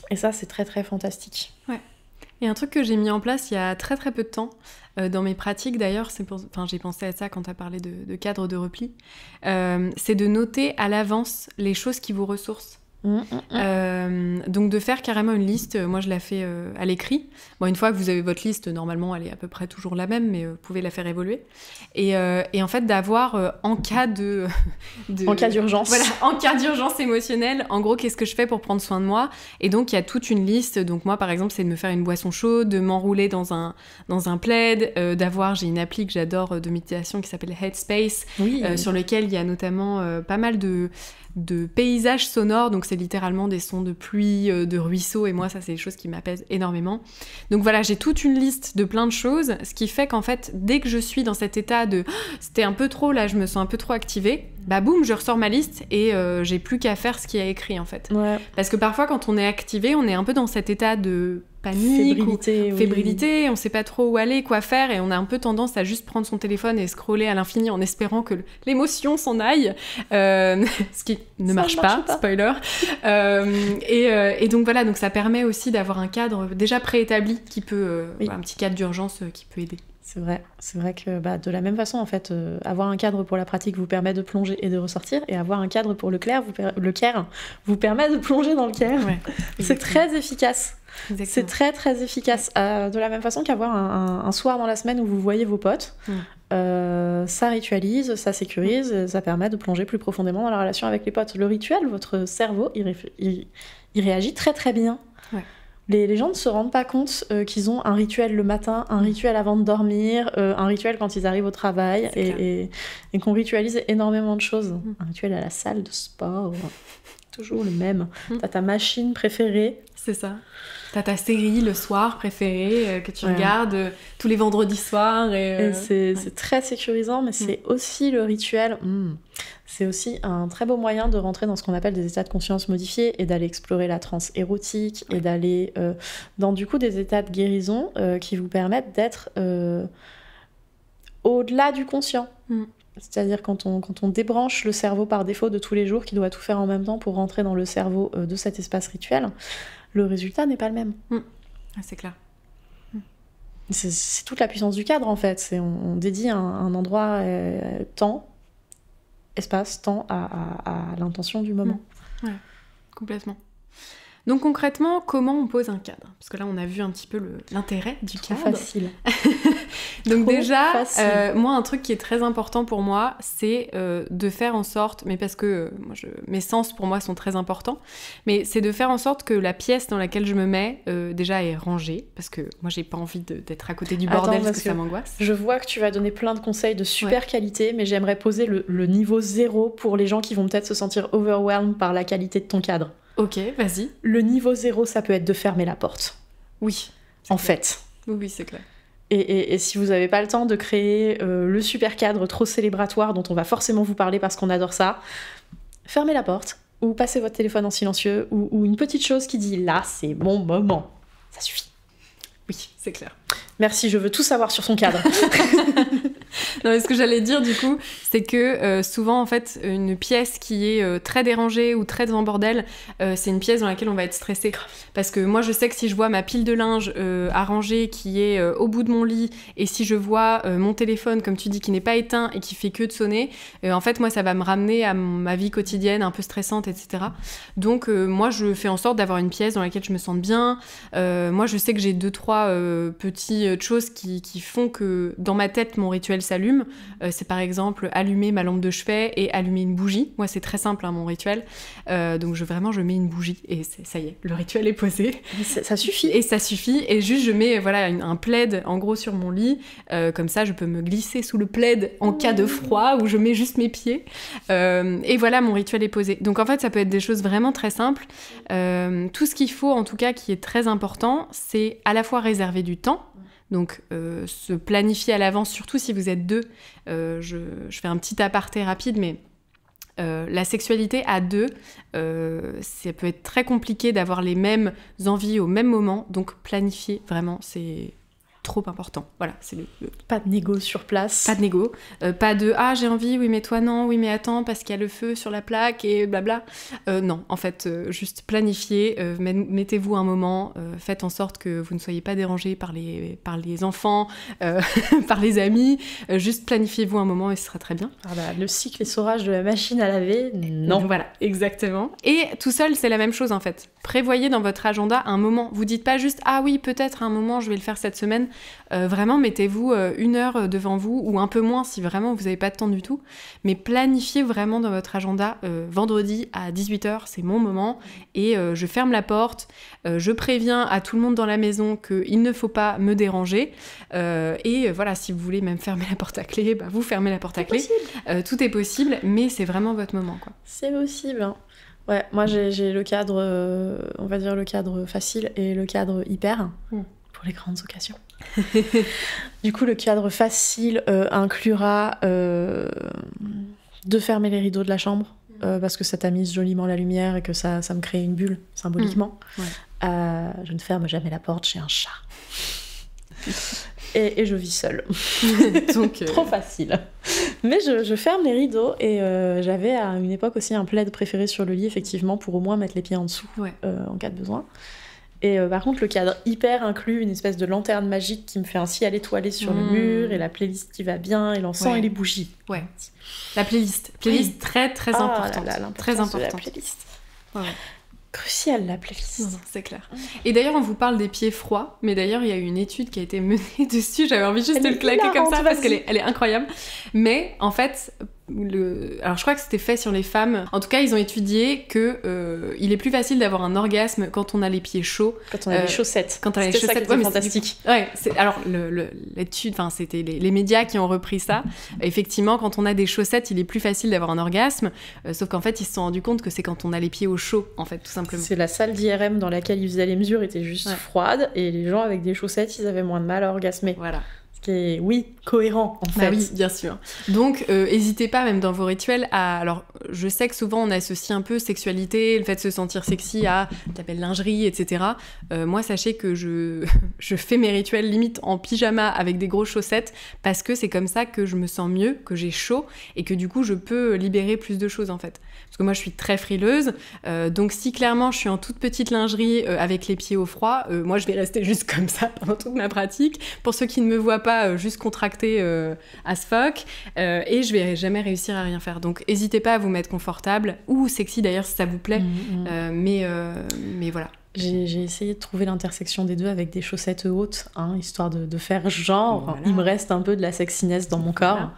Et ça, c'est très très fantastique. Et un truc que j'ai mis en place il y a très très peu de temps, dans mes pratiques d'ailleurs, j'ai pensé à ça quand tu as parlé de cadre de repli, c'est de noter à l'avance les choses qui vous ressourcent. Donc de faire carrément une liste, moi je la fais à l'écrit. Bon, une fois que vous avez votre liste, normalement elle est à peu près toujours la même, mais vous pouvez la faire évoluer. Et en fait d'avoir en cas en cas d'urgence. Voilà, en cas d'urgence émotionnelle, en gros qu'est-ce que je fais pour prendre soin de moi. Et donc il y a toute une liste. Donc moi par exemple c'est de me faire une boisson chaude, de m'enrouler dans un plaid, j'ai une appli que j'adore de méditation qui s'appelle Headspace, sur lequel il y a notamment pas mal de paysages sonores, donc c'est littéralement des sons de pluie, de ruisseaux, et moi ça c'est des choses qui m'apaisent énormément. Donc voilà, j'ai toute une liste de plein de choses, ce qui fait qu'en fait dès que je suis dans cet état de c'était un peu trop là, je me sens un peu trop activée, bah boum, je ressors ma liste et j'ai plus qu'à faire ce qu'il y a écrit en fait. Parce que parfois quand on est activé, on est un peu dans cet état de panique, fébrilité, on sait pas trop où aller, quoi faire, et on a un peu tendance à juste prendre son téléphone et scroller à l'infini en espérant que l'émotion s'en aille, ce qui ne marche pas, spoiler. Et donc voilà, donc ça permet aussi d'avoir un cadre déjà préétabli qui peut, un petit cadre d'urgence qui peut aider. C'est vrai que de la même façon, en fait, avoir un cadre pour la pratique vous permet de plonger et de ressortir, et avoir un cadre pour le care vous permet de plonger dans le care. C'est très efficace. Exactement. C'est très très efficace. De la même façon qu'avoir un soir dans la semaine où vous voyez vos potes, ça ritualise, ça sécurise, ça permet de plonger plus profondément dans la relation avec les potes. Le rituel, votre cerveau, il réagit très très bien. Les gens ne se rendent pas compte qu'ils ont un rituel le matin, un rituel avant de dormir, un rituel quand ils arrivent au travail, et qu'on ritualise énormément de choses. Un rituel à la salle de sport, toujours le même. T'as ta machine préférée. C'est ça. T'as ta série le soir préférée que tu regardes tous les vendredis soirs. Et c'est très sécurisant, mais c'est aussi le rituel. C'est aussi un très beau moyen de rentrer dans ce qu'on appelle des états de conscience modifiés et d'aller explorer la transe érotique et d'aller dans du coup des états de guérison qui vous permettent d'être au-delà du conscient. C'est-à-dire quand on débranche le cerveau par défaut de tous les jours qui doit tout faire en même temps pour rentrer dans le cerveau de cet espace rituel, le résultat n'est pas le même. C'est clair. C'est toute la puissance du cadre en fait. On dédie un endroit, espace, temps à l'intention du moment. Ouais, complètement. Donc concrètement, comment on pose un cadre? Parce que là, on a vu un petit peu l'intérêt du cadre. Facile. Donc Trop déjà, facile. moi, un truc qui est très important pour moi, c'est de faire en sorte, mais parce que mes sens pour moi sont très importants, mais c'est de faire en sorte que la pièce dans laquelle je me mets déjà est rangée, parce que moi, j'ai pas envie d'être à côté du bordel parce que ça m'angoisse. Je vois que tu vas donner plein de conseils de super qualité, mais j'aimerais poser le niveau 0 pour les gens qui vont peut-être se sentir overwhelmed par la qualité de ton cadre. Ok, vas-y. Le niveau 0, ça peut être de fermer la porte. Oui. En fait. Oui, c'est clair. Et si vous n'avez pas le temps de créer le super cadre trop célébratoire dont on va forcément vous parler parce qu'on adore ça, fermez la porte ou passez votre téléphone en silencieux ou une petite chose qui dit « là, c'est mon moment ». Ça suffit. Oui, c'est clair. Merci, je veux tout savoir sur son cadre. Non, mais ce que j'allais dire du coup, c'est que souvent en fait, une pièce qui est très dérangée ou très en bordel, c'est une pièce dans laquelle on va être stressé. Parce que moi, je sais que si je vois ma pile de linge arrangée qui est au bout de mon lit, et si je vois mon téléphone, comme tu dis, qui n'est pas éteint et qui fait que de sonner, en fait, moi, ça va me ramener à ma vie quotidienne un peu stressante, etc. Donc, moi, je fais en sorte d'avoir une pièce dans laquelle je me sente bien. Moi, je sais que j'ai 2-3 petites choses qui font que dans ma tête, mon rituel s'allume. C'est par exemple allumer ma lampe de chevet et allumer une bougie. Moi, c'est très simple, hein, mon rituel. Donc, je mets une bougie et ça y est, le rituel est posé. Ça suffit. Et ça suffit. Et juste, je mets un plaid, en gros, sur mon lit. Comme ça, je peux me glisser sous le plaid en cas de froid où je mets juste mes pieds. Et voilà, mon rituel est posé. Donc, en fait, ça peut être des choses vraiment très simples. Tout ce qu'il faut, en tout cas, qui est très important, c'est à la fois réserver du temps. Donc, se planifier à l'avance, surtout si vous êtes deux. Je fais un petit aparté rapide, mais la sexualité à deux, ça peut être très compliqué d'avoir les mêmes envies au même moment. Donc, planifier, vraiment, c'est trop important. Voilà, c'est Pas de négo sur place. Pas de négo. Pas de « Ah, j'ai envie, oui, mais toi, non. Oui, mais attends, parce qu'il y a le feu sur la plaque et blabla. » Non, en fait, juste planifiez. Mettez-vous un moment. Faites en sorte que vous ne soyez pas dérangés par les enfants, par les amis. Juste planifiez-vous un moment et ce sera très bien. Le cycle essorage de la machine à laver, non. Voilà, exactement. Et tout seul, c'est la même chose, en fait. Prévoyez dans votre agenda un moment. Vous dites pas juste « Ah oui, peut-être un moment, je vais le faire cette semaine. » Vraiment, mettez-vous 1 heure devant vous, ou un peu moins si vraiment vous n'avez pas de temps du tout. Mais planifiez vraiment dans votre agenda, vendredi à 18h, c'est mon moment, et je ferme la porte, je préviens à tout le monde dans la maison qu'il ne faut pas me déranger, et voilà, si vous voulez même fermer la porte à clé, bah, vous fermez la porte à clé. Tout est possible, mais c'est vraiment votre moment, quoi. C'est possible, hein. Ouais, moi j'ai le cadre, on va dire le cadre facile et le cadre hyper, pour les grandes occasions. Du coup, le cadre facile inclura de fermer les rideaux de la chambre, parce que ça tamise joliment la lumière et que ça me crée une bulle, symboliquement. Je ne ferme jamais la porte, j'ai un chat. Et je vis seule. Donc, trop facile. Mais je ferme les rideaux et j'avais à une époque aussi un plaid préféré sur le lit, effectivement, pour au moins mettre les pieds en dessous en cas de besoin. Et par contre, le cadre hyper inclut une espèce de lanterne magique qui me fait un ciel étoilé sur le mur et la playlist qui va bien et l'encens et les bougies. Ouais. La playlist. Playlist très très importante. Très importante. La playlist. Ouais. Crucial, la playlist. Non, c'est clair. Et d'ailleurs, on vous parle des pieds froids, mais d'ailleurs, il y a eu une étude qui a été menée dessus. J'avais envie juste de le claquer comme ça parce qu'elle est incroyable. Mais en fait, alors je crois que c'était fait sur les femmes. En tout cas, ils ont étudié que il est plus facile d'avoir un orgasme quand on a les pieds chauds. Quand on a les chaussettes. Quand on a les chaussettes, c'était fantastique. Alors l'étude, enfin c'était les médias qui ont repris ça. Effectivement, quand on a des chaussettes, il est plus facile d'avoir un orgasme. Sauf qu'en fait, ils se sont rendus compte que c'est quand on a les pieds au chaud, en fait, tout simplement. C'est la salle d'IRM dans laquelle ils faisaient les mesures était juste froide et les gens avec des chaussettes, ils avaient moins de mal à orgasmer. Voilà. Ce qui est, cohérent, en fait. Bah oui, bien sûr. Donc, n'hésitez pas, même dans vos rituels, à... Alors, je sais que souvent, on associe un peu sexualité, le fait de se sentir sexy à la belle lingerie, etc. Moi, sachez que je fais mes rituels limite en pyjama avec des grosses chaussettes parce que c'est comme ça que je me sens mieux, que j'ai chaud et que du coup, je peux libérer plus de choses, en fait. Parce que moi, je suis très frileuse. Donc, si clairement, je suis en toute petite lingerie avec les pieds au froid, moi, je vais rester juste comme ça pendant toute ma pratique. Pour ceux qui ne me voient pas juste contracter as fuck et je vais jamais réussir à rien faire. Donc n'hésitez pas à vous mettre confortable ou sexy d'ailleurs si ça vous plaît, mais voilà. J'ai essayé de trouver l'intersection des deux avec des chaussettes hautes, histoire de faire genre, voilà. Il me reste un peu de la sexiness dans mon corps.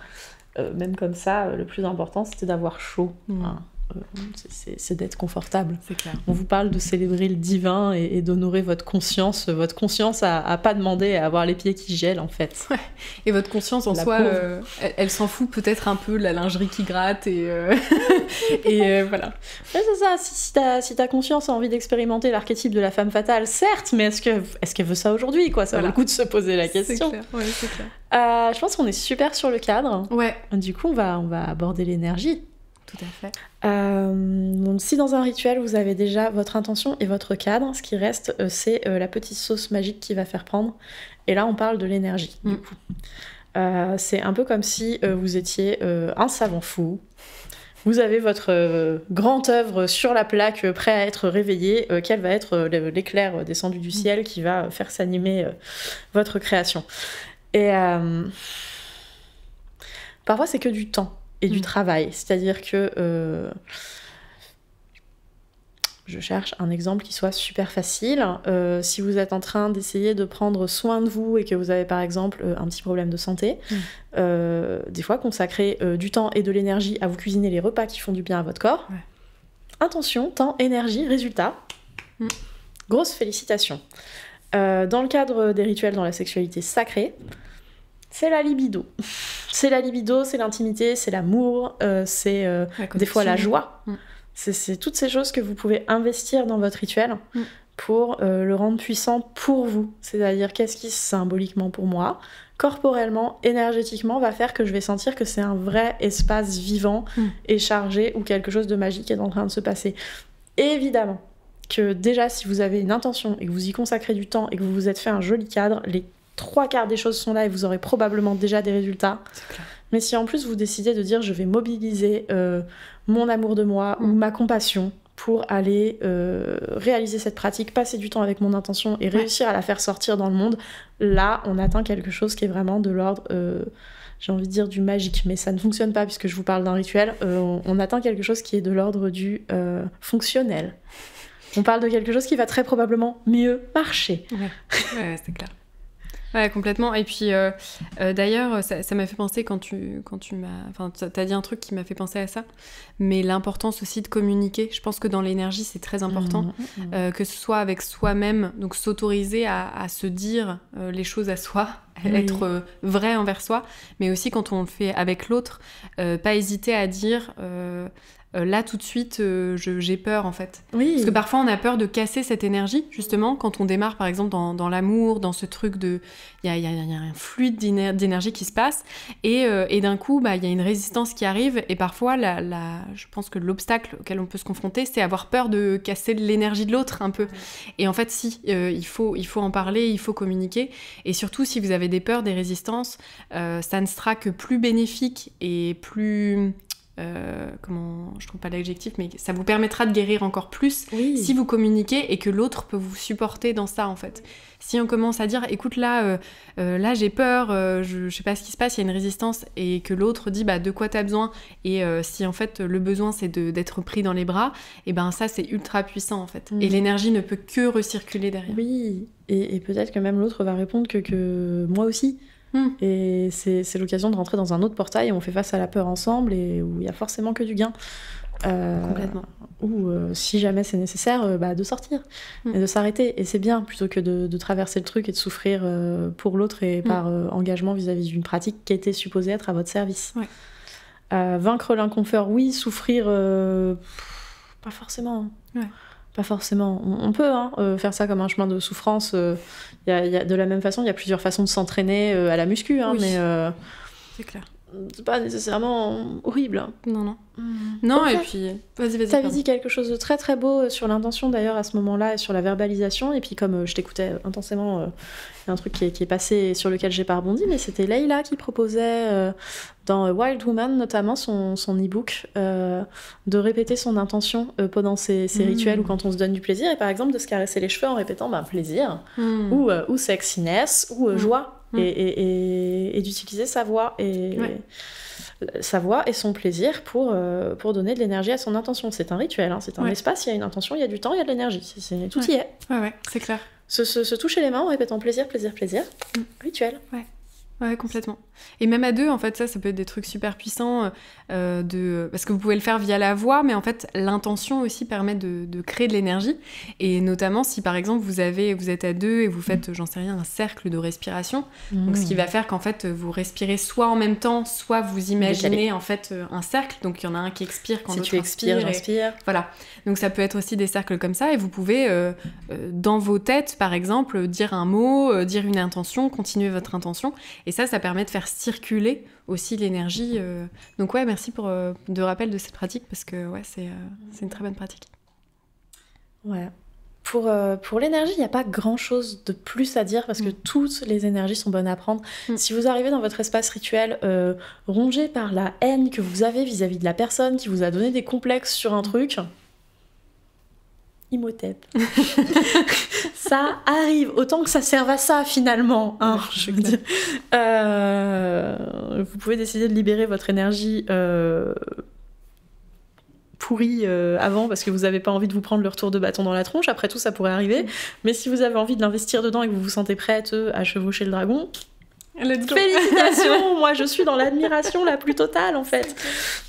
Même comme ça, le plus important, c'était d'avoir chaud. C'est d'être confortable. C'est clair. On vous parle de célébrer le divin et d'honorer votre conscience. Votre conscience a pas demandé à avoir les pieds qui gèlent, en fait. Ouais. Et votre conscience, en soi, elle s'en fout peut-être un peu de la lingerie qui gratte et voilà. Ouais, c'est ça. Si ta conscience a envie d'expérimenter l'archétype de la femme fatale, certes, mais est-ce qu'elle veut ça aujourd'hui, quoi? Ça vaut le coup de se poser la question. C'est clair. Ouais, c'est clair. Je pense qu'on est super sur le cadre. Ouais. Du coup, on va aborder l'énergie. Tout à fait. Donc, si dans un rituel, vous avez déjà votre intention et votre cadre, ce qui reste, c'est la petite sauce magique qui va faire prendre. Et là, on parle de l'énergie, du coup. C'est un peu comme si vous étiez un savant fou. Vous avez votre grande œuvre sur la plaque, prêt à être réveillée. Quel va être l'éclair descendu du ciel qui va faire s'animer votre création. Et parfois, c'est que du temps et du travail. C'est-à-dire que... je cherche un exemple qui soit super facile. Si vous êtes en train d'essayer de prendre soin de vous et que vous avez par exemple un petit problème de santé, des fois consacrer du temps et de l'énergie à vous cuisiner les repas qui font du bien à votre corps. Ouais. Intention, temps, énergie, résultat. Grosse félicitations. Dans le cadre des rituels dans la sexualité sacrée, c'est la libido. C'est la libido, c'est l'intimité, c'est l'amour, c'est des fois la joie. C'est toutes ces choses que vous pouvez investir dans votre rituel pour le rendre puissant pour vous. C'est-à-dire qu'est-ce qui, symboliquement pour moi, corporellement, énergétiquement, va faire que je vais sentir que c'est un vrai espace vivant et chargé où quelque chose de magique est en train de se passer. Évidemment que déjà, si vous avez une intention et que vous y consacrez du temps et que vous vous êtes fait un joli cadre, les 3/4 des choses sont là et vous aurez probablement déjà des résultats. Mais si en plus vous décidez de dire je vais mobiliser mon amour de moi ou ma compassion pour aller réaliser cette pratique, passer du temps avec mon intention et réussir à la faire sortir dans le monde, là on atteint quelque chose qui est vraiment de l'ordre, j'ai envie de dire du magique, mais ça ne fonctionne pas puisque je vous parle d'un rituel, on atteint quelque chose qui est de l'ordre du fonctionnel. On parle de quelque chose qui va très probablement mieux marcher. Ouais, c'est clair. Ouais, complètement. Et puis, d'ailleurs, ça m'a fait penser quand tu m'as... Enfin, t'as dit un truc qui m'a fait penser à ça. Mais l'importance aussi de communiquer. Je pense que dans l'énergie, c'est très important. Que ce soit avec soi-même, donc s'autoriser à se dire les choses à soi, être vrai envers soi. Mais aussi quand on le fait avec l'autre, pas hésiter à dire... là tout de suite j'ai peur en fait, parce que parfois on a peur de casser cette énergie justement quand on démarre par exemple dans l'amour, dans ce truc de il y a un fluide d'énergie qui se passe et d'un coup il y a une résistance qui arrive et parfois je pense que l'obstacle auquel on peut se confronter c'est avoir peur de casser l'énergie de l'autre un peu et en fait il faut en parler, il faut communiquer et surtout si vous avez des peurs, des résistances, ça ne sera que plus bénéfique et plus... je trouve pas l'adjectif, mais ça vous permettra de guérir encore plus si vous communiquez et que l'autre peut vous supporter dans ça en fait. Si on commence à dire écoute là j'ai peur, je sais pas ce qui se passe, il y a une résistance et que l'autre dit de quoi t'as besoin et si en fait le besoin c'est d'être pris dans les bras, et ça c'est ultra puissant en fait et l'énergie ne peut que recirculer derrière. Et peut-être que même l'autre va répondre que moi aussi. Et c'est l'occasion de rentrer dans un autre portail où on fait face à la peur ensemble et où il y a forcément que du gain. Complètement. Ou si jamais c'est nécessaire, de sortir et de s'arrêter. Et c'est bien plutôt que de traverser le truc et de souffrir pour l'autre et par engagement vis-à-vis d'une pratique qui était supposée être à votre service. Vaincre l'inconfort, oui. Souffrir, pas forcément. Pas forcément. On peut faire ça comme un chemin de souffrance. Y a, de la même façon, il y a plusieurs façons de s'entraîner à la muscu, mais c'est clair. C'est pas nécessairement horrible. Non. Non, okay. Et puis... Vas-y. T'avais dit quelque chose de très très beau sur l'intention d'ailleurs à ce moment-là et sur la verbalisation. Et puis comme je t'écoutais intensément, il y a un truc qui est passé sur lequel j'ai pas rebondi, mais c'était Leïla qui proposait dans Wild Woman notamment son e-book de répéter son intention pendant ces rituels ou quand on se donne du plaisir. Et par exemple de se caresser les cheveux en répétant plaisir ou sexiness ou joie. et d'utiliser sa voix sa voix et son plaisir pour donner de l'énergie à son intention. C'est un rituel, hein, c'est un espace, il y a une intention, il y a du temps, il y a de l'énergie, tout y est. Ouais, c'est clair. Se toucher les mains en répétant plaisir, plaisir, plaisir, rituel. Ouais, complètement. Et même à deux, en fait, ça peut être des trucs super puissants, parce que vous pouvez le faire via la voix, mais en fait, l'intention aussi permet de créer de l'énergie. Et notamment, si par exemple, vous êtes à deux et vous faites, j'en sais rien, un cercle de respiration, donc ce qui va faire qu'en fait, vous respirez soit en même temps, soit vous imaginez en fait un cercle, donc il y en a un qui expire quand l'autre inspire. J'inspire. Voilà. Donc ça peut être aussi des cercles comme ça, et vous pouvez, dans vos têtes, par exemple, dire un mot, dire une intention, continuer votre intention. Et ça permet de faire circuler aussi l'énergie. Donc merci de rappel de cette pratique, parce que c'est une très bonne pratique. Ouais. Pour l'énergie, il n'y a pas grand-chose de plus à dire, parce que toutes les énergies sont bonnes à prendre. Si vous arrivez dans votre espace rituel rongé par la haine que vous avez vis-à-vis de la personne qui vous a donné des complexes sur un truc... Imhotep. Ça arrive, autant que ça serve à ça finalement, hein, je veux dire. Vous pouvez décider de libérer votre énergie pourrie avant, parce que vous n'avez pas envie de vous prendre le retour de bâton dans la tronche. Après tout, ça pourrait arriver. Mais si vous avez envie de l'investir dedans et que vous vous sentez prête à chevaucher le dragon... Félicitations, moi je suis dans l'admiration la plus totale en fait.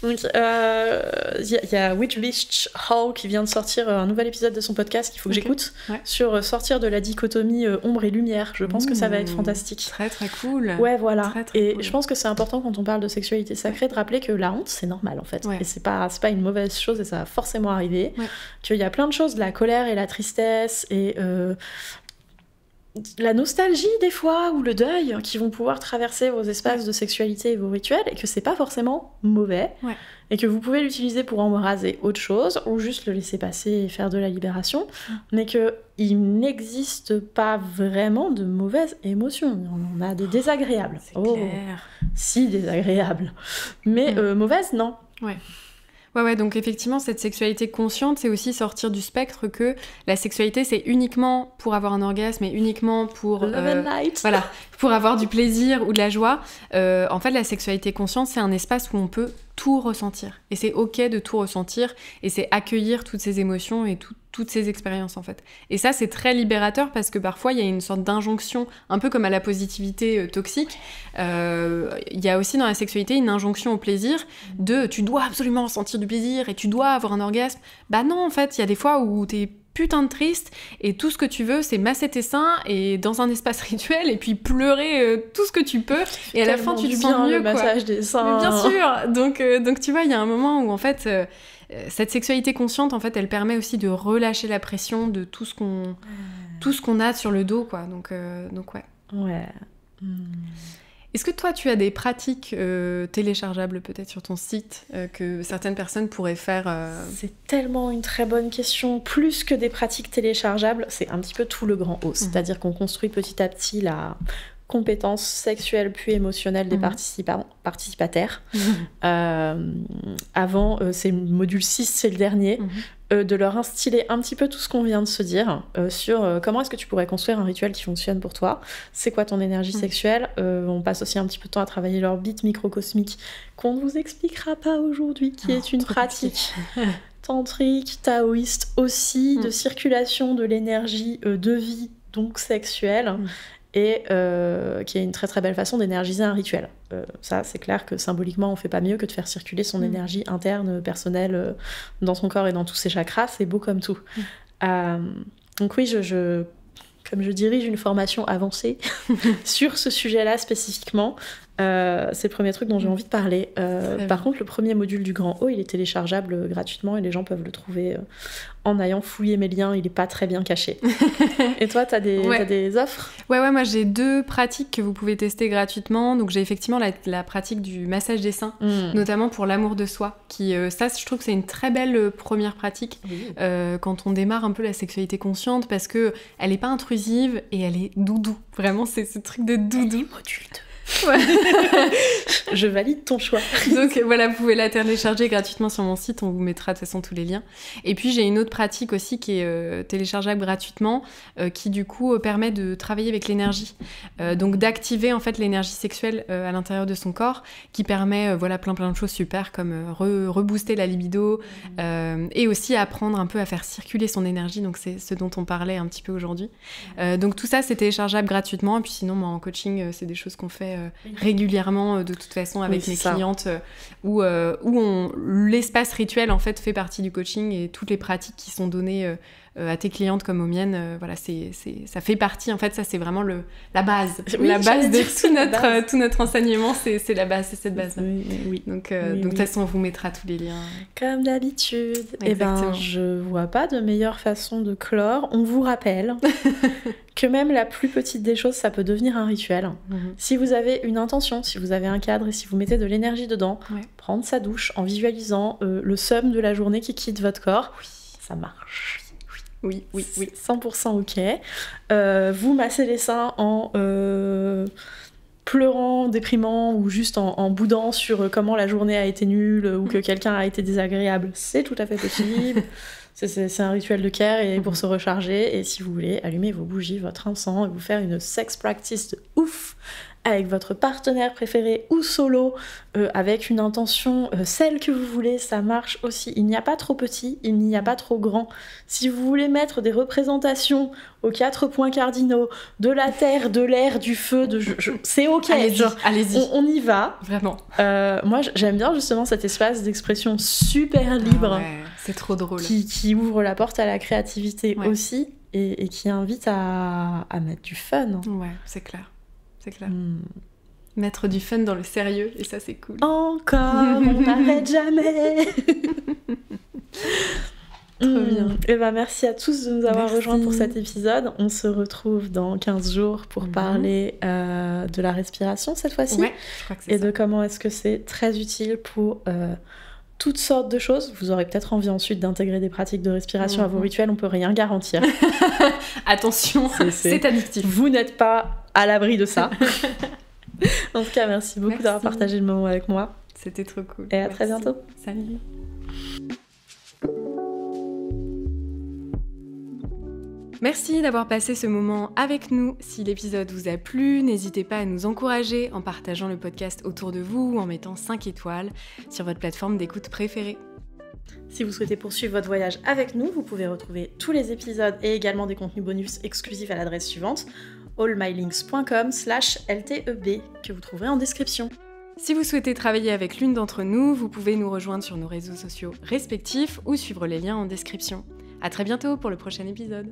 Donc y a Witch Hall qui vient de sortir un nouvel épisode de son podcast qu'il faut que j'écoute sur sortir de la dichotomie ombre et lumière. Je pense que ça va être fantastique. Très très cool. Ouais, voilà. Très cool. Je pense que c'est important quand on parle de sexualité sacrée de rappeler que la honte c'est normal en fait. Et c'est pas une mauvaise chose, et ça va forcément arriver. Qu'il y a plein de choses, de la colère et la tristesse et la nostalgie des fois, ou le deuil, qui vont pouvoir traverser vos espaces de sexualité et vos rituels, et que c'est pas forcément mauvais, et que vous pouvez l'utiliser pour embraser autre chose, ou juste le laisser passer et faire de la libération, mais qu'il n'existe pas vraiment de mauvaises émotions. On a des désagréables. C'est clair. Si désagréables. Mais mauvaises, non. Ouais, donc effectivement, cette sexualité consciente, c'est aussi sortir du spectre que la sexualité, c'est uniquement pour avoir un orgasme et uniquement pour... Love and light. Voilà, pour avoir du plaisir ou de la joie. En fait, la sexualité consciente, c'est un espace où on peut tout ressentir. Et c'est ok de tout ressentir, et c'est accueillir toutes ces émotions et toutes ces expériences, en fait. Et ça, c'est très libérateur, parce que parfois, il y a une sorte d'injonction, un peu comme à la positivité toxique. Il y a aussi dans la sexualité une injonction au plaisir de « tu dois absolument ressentir du plaisir et tu dois avoir un orgasme ». Bah non, en fait, il y a des fois où t'es putain de triste et tout ce que tu veux, c'est masser tes seins et dans un espace rituel et puis pleurer tout ce que tu peux, et à la fin, tu te sens mieux, le massage des seins. Mais bien sûr. Donc tu vois, il y a un moment où en fait... cette sexualité consciente, en fait, elle permet aussi de relâcher la pression de tout ce qu'on a sur le dos, quoi. Donc ouais. Ouais. Est-ce que toi, tu as des pratiques téléchargeables peut-être sur ton site que certaines personnes pourraient faire C'est tellement une très bonne question. Plus que des pratiques téléchargeables, c'est un petit peu tout le grand O. C'est-à-dire qu'on construit petit à petit la compétences sexuelles puis émotionnelles des participataires. Avant, c'est module 6, c'est le dernier, de leur instiller un petit peu tout ce qu'on vient de se dire sur comment est-ce que tu pourrais construire un rituel qui fonctionne pour toi, c'est quoi ton énergie sexuelle. On passe aussi un petit peu de temps à travailler leur bit microcosmique qu'on ne vous expliquera pas aujourd'hui, qui est une pratique tantrique, taoïste aussi, de circulation de l'énergie de vie, donc sexuelle, et qui est une très très belle façon d'énergiser un rituel. Ça, c'est clair que symboliquement, on fait pas mieux que de faire circuler son énergie interne, personnelle, dans son corps et dans tous ses chakras. C'est beau comme tout. Donc oui, comme je dirige une formation avancée sur ce sujet-là spécifiquement, c'est le premier truc dont j'ai envie de parler. Par contre, le premier module du Grand O, il est téléchargeable gratuitement et les gens peuvent le trouver en allant fouiller mes liens. Il est pas très bien caché. Et toi, t'as des offres ? Ouais, moi j'ai 2 pratiques que vous pouvez tester gratuitement. Donc j'ai effectivement la pratique du massage des seins, notamment pour l'amour de soi. Ça, je trouve que c'est une très belle première pratique quand on démarre un peu la sexualité consciente, parce que elle est pas intrusive et elle est doudou. Vraiment, c'est ce truc de doudou. Module 2. Ouais. Je valide ton choix. Donc voilà, vous pouvez la télécharger gratuitement sur mon site, on vous mettra de toute façon tous les liens. Et puis j'ai une autre pratique aussi qui est téléchargeable gratuitement, qui du coup permet de travailler avec l'énergie. Donc d'activer en fait l'énergie sexuelle à l'intérieur de son corps, qui permet plein de choses super comme rebooster la libido et aussi apprendre un peu à faire circuler son énergie. Donc c'est ce dont on parlait un petit peu aujourd'hui. Donc tout ça c'est téléchargeable gratuitement. Et puis sinon en coaching c'est des choses qu'on fait régulièrement de toute façon avec mes clientes où l'espace rituel en fait fait partie du coaching et toutes les pratiques qui sont données à tes clientes comme aux miennes, ça fait partie en fait, ça c'est vraiment la base. Oui, la base de tout notre enseignement, c'est la base, c'est cette base. Oui. Donc de toute façon on vous mettra tous les liens. Comme d'habitude. Exactement. Je vois pas de meilleure façon de clore. On vous rappelle que même la plus petite des choses, ça peut devenir un rituel. Si vous avez une intention, si vous avez un cadre et si vous mettez de l'énergie dedans, prendre sa douche en visualisant le somme de la journée qui quitte votre corps, ça marche. Oui. 100% ok. Vous massez les seins en pleurant, déprimant ou juste en boudant sur comment la journée a été nulle ou que quelqu'un a été désagréable, c'est tout à fait possible. C'est un rituel de care et pour se recharger. Et si vous voulez, allumer vos bougies, votre encens et vous faire une sex practice de ouf avec votre partenaire préféré ou solo, avec une intention, celle que vous voulez, ça marche aussi. Il n'y a pas trop petit, il n'y a pas trop grand. Si vous voulez mettre des représentations aux 4 points cardinaux de la terre, de l'air, du feu, c'est ok. Allez-y. On y va. Vraiment. Moi, j'aime bien justement cet espace d'expression super libre. C'est trop drôle. Qui ouvre la porte à la créativité aussi et qui invite à mettre du fun. Ouais, c'est clair. Mettre du fun dans le sérieux, et ça c'est cool. Encore, on n'arrête jamais. Trop bien. Et merci à tous de nous avoir rejoints pour cet épisode. On se retrouve dans 15 jours pour parler de la respiration cette fois-ci. Ouais, je crois que c'est ça. Et de comment est-ce que c'est très utile pour toutes sortes de choses. Vous aurez peut-être envie ensuite d'intégrer des pratiques de respiration à vos rituels, on peut rien garantir. Attention, c'est addictif. Vous n'êtes pas à l'abri de ça. En tout cas, merci beaucoup d'avoir partagé le moment avec moi. C'était trop cool. Et à très bientôt. Salut. Merci d'avoir passé ce moment avec nous. Si l'épisode vous a plu, n'hésitez pas à nous encourager en partageant le podcast autour de vous ou en mettant 5 étoiles sur votre plateforme d'écoute préférée. Si vous souhaitez poursuivre votre voyage avec nous, vous pouvez retrouver tous les épisodes et également des contenus bonus exclusifs à l'adresse suivante, allmylinks.com/lteb, que vous trouverez en description. Si vous souhaitez travailler avec l'une d'entre nous, vous pouvez nous rejoindre sur nos réseaux sociaux respectifs ou suivre les liens en description. À très bientôt pour le prochain épisode.